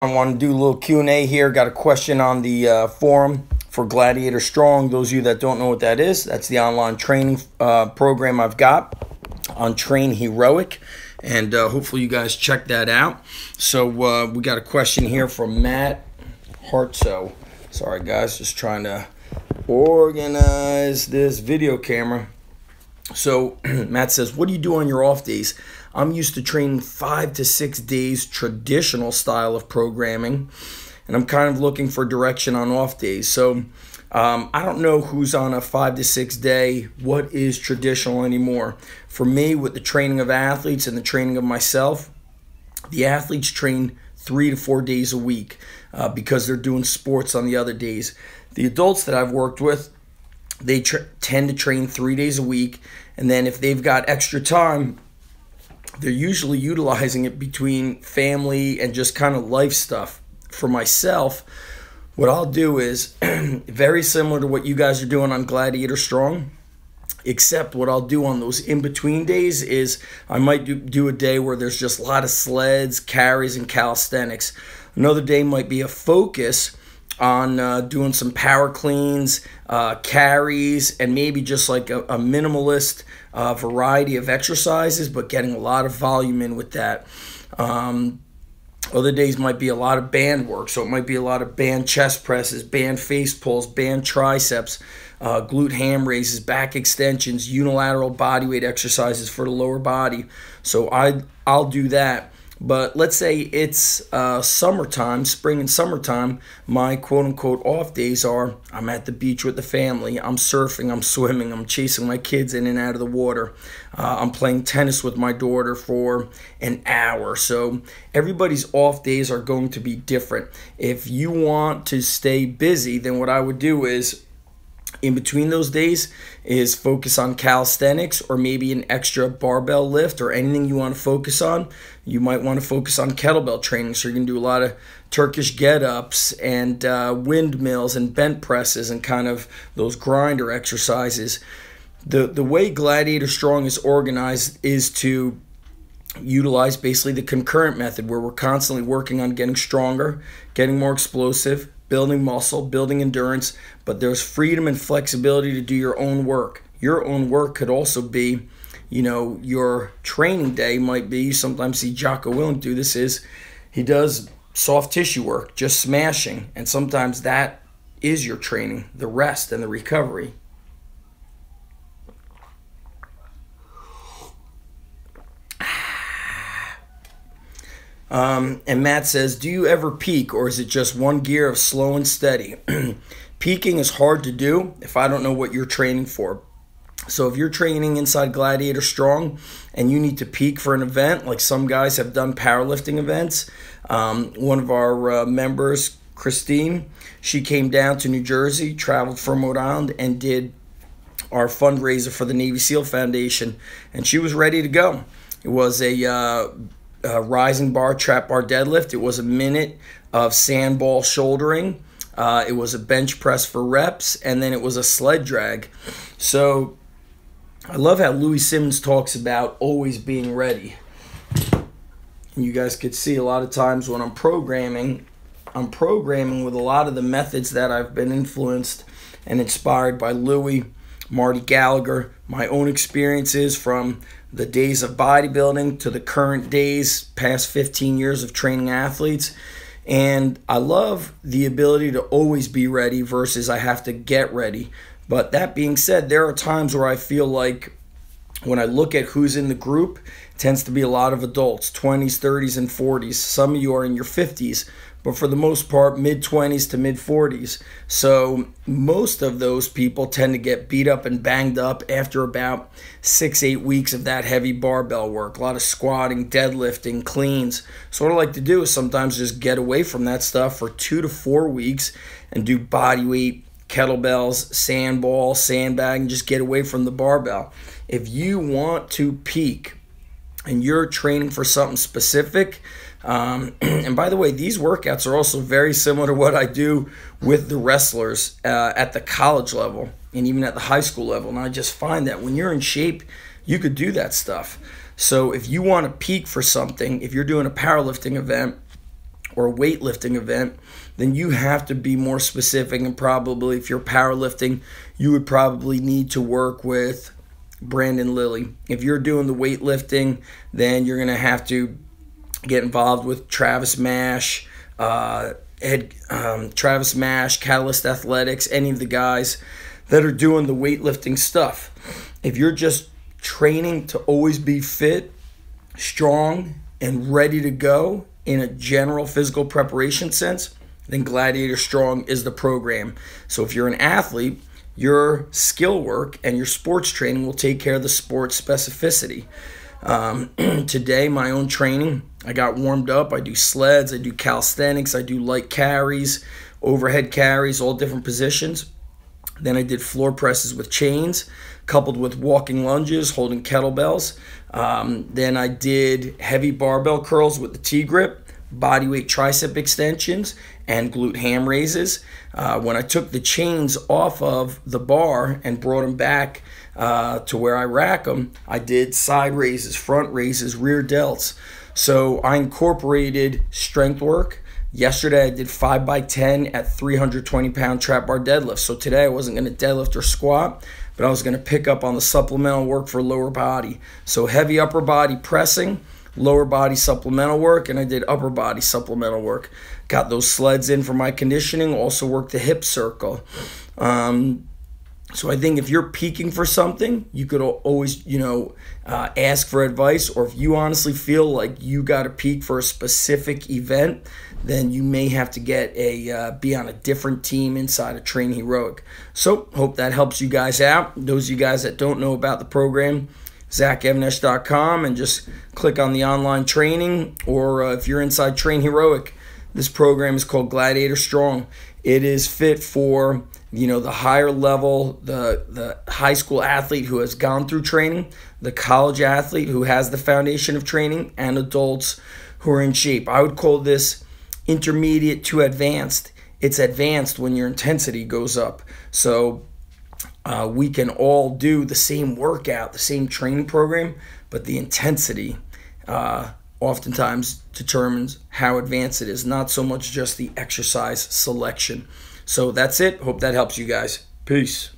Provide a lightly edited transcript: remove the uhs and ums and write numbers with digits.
I want to do a little Q&A here. Got a question on the forum for Gladiator Strong. Those of you that don't know what that is, that's the online training program I've got on Train Heroic. And hopefully you guys check that out. So we got a question here from Matt Hartso. Sorry guys, just trying to organize this video camera. So Matt says, what do you do on your off days? I'm used to training 5 to 6 days traditional style of programming, and I'm kind of looking for direction on off days. So I don't know who's on a 5 to 6 day, what is traditional anymore. For me, with the training of athletes and the training of myself, the athletes train 3 to 4 days a week because they're doing sports on the other days. The adults that I've worked with, they tend to train 3 days a week, and then if they've got extra time, they're usually utilizing it between family and just kind of life stuff. For myself, what I'll do is very similar to what you guys are doing on Gladiator Strong, except what I'll do on those in-between days is I might do a day where there's just a lot of sleds, carries, and calisthenics. Another day might be a focus on doing some power cleans, carries, and maybe just like a minimalist variety of exercises, but getting a lot of volume in with that. Other days might be a lot of band work, so it might be a lot of band chest presses, band face pulls, band triceps, glute ham raises, back extensions, unilateral bodyweight exercises for the lower body. So I'll do that. But let's say it's summertime, spring and summertime, my quote-unquote off days are I'm at the beach with the family, I'm surfing, I'm swimming, I'm chasing my kids in and out of the water, I'm playing tennis with my daughter for an hour. So everybody's off days are going to be different. If you want to stay busy, then what I would do is in between those days is focus on calisthenics or maybe an extra barbell lift or anything you want to focus on. You might want to focus on kettlebell training, so you can do a lot of Turkish get-ups and windmills and bent presses and kind of those grinder exercises. The way Gladiator Strong is organized is to utilize basically the concurrent method where we're constantly working on getting stronger, getting more explosive, building muscle, building endurance, but there's freedom and flexibility to do your own work. Your own work could also be, you know, your training day might be, you sometimes see Jocko Willink do this, is he does soft tissue work, just smashing, and sometimes that is your training, the rest and the recovery. And Matt says, do you ever peak, or is it just one gear of slow and steady? Peaking is hard to do if I don't know what you're training for. So if you're training inside Gladiator Strong and you need to peak for an event, like some guys have done powerlifting events. One of our members, Christine, she came down to New Jersey, traveled from Rhode Island, and did our fundraiser for the Navy SEAL Foundation, and she was ready to go. It was a rising bar, trap bar deadlift. It was a minute of sandball shouldering. It was a bench press for reps, and then it was a sled drag. So I love how Louis Simmons talks about always being ready. And you guys could see a lot of times when I'm programming with a lot of the methods that I've been influenced and inspired by Louis, Marty Gallagher, my own experiences from the days of bodybuilding to the current days, past 15 years of training athletes. And I love the ability to always be ready versus I have to get ready. But that being said, there are times where I feel like when I look at who's in the group, it tends to be a lot of adults, 20s, 30s, and 40s. Some of you are in your 50s, but for the most part, mid-20s to mid-40s. So most of those people tend to get beat up and banged up after about 6-8 weeks of that heavy barbell work, a lot of squatting, deadlifting, cleans. So what I like to do is sometimes just get away from that stuff for 2 to 4 weeks and do body weight, kettlebells, sandball, sandbag, and just get away from the barbell. If you want to peak and you're training for something specific, and by the way, these workouts are also very similar to what I do with the wrestlers at the college level and even at the high school level. And I just find that when you're in shape, you could do that stuff. So if you want to peak for something, if you're doing a powerlifting event or a weightlifting event, then you have to be more specific. And probably if you're powerlifting, you would probably need to work with Brandon Lilly. If you're doing the weightlifting, then you're going to have to get involved with Travis Mash, Travis Mash, Catalyst Athletics, any of the guys that are doing the weightlifting stuff. If you're just training to always be fit, strong, and ready to go in a general physical preparation sense, then Gladiator Strong is the program. So if you're an athlete, your skill work and your sports training will take care of the sports specificity. Today, my own training, I got warmed up. I do sleds, I do calisthenics, I do light carries, overhead carries, all different positions. Then I did floor presses with chains, coupled with walking lunges, holding kettlebells. Then I did heavy barbell curls with the T-grip, bodyweight tricep extensions, and glute ham raises. When I took the chains off of the bar and brought them back to where I rack them, I did side raises, front raises, rear delts. So I incorporated strength work. Yesterday I did 5x10 at 320-pound trap bar deadlift. So today I wasn't going to deadlift or squat, but I was going to pick up on the supplemental work for lower body. So heavy upper body pressing, lower body supplemental work, and I did upper body supplemental work. Got those sleds in for my conditioning, also worked the hip circle. So I think if you're peaking for something, you could always, ask for advice, or if you honestly feel like you got to peak for a specific event, then you may have to get be on a different team inside of Train Heroic. So hope that helps you guys out. Those of you guys that don't know about the program, ZachEvnesh.com, and just click on the online training, or if you're inside Train Heroic, this program is called Gladiator Strong. It is fit for the higher level, the high school athlete who has gone through training, the college athlete who has the foundation of training, and adults who are in shape. I would call this intermediate to advanced. It's advanced when your intensity goes up. So we can all do the same workout, the same training program, but the intensity oftentimes determines how advanced it is, not so much just the exercise selection. So that's it. Hope that helps you guys. Peace.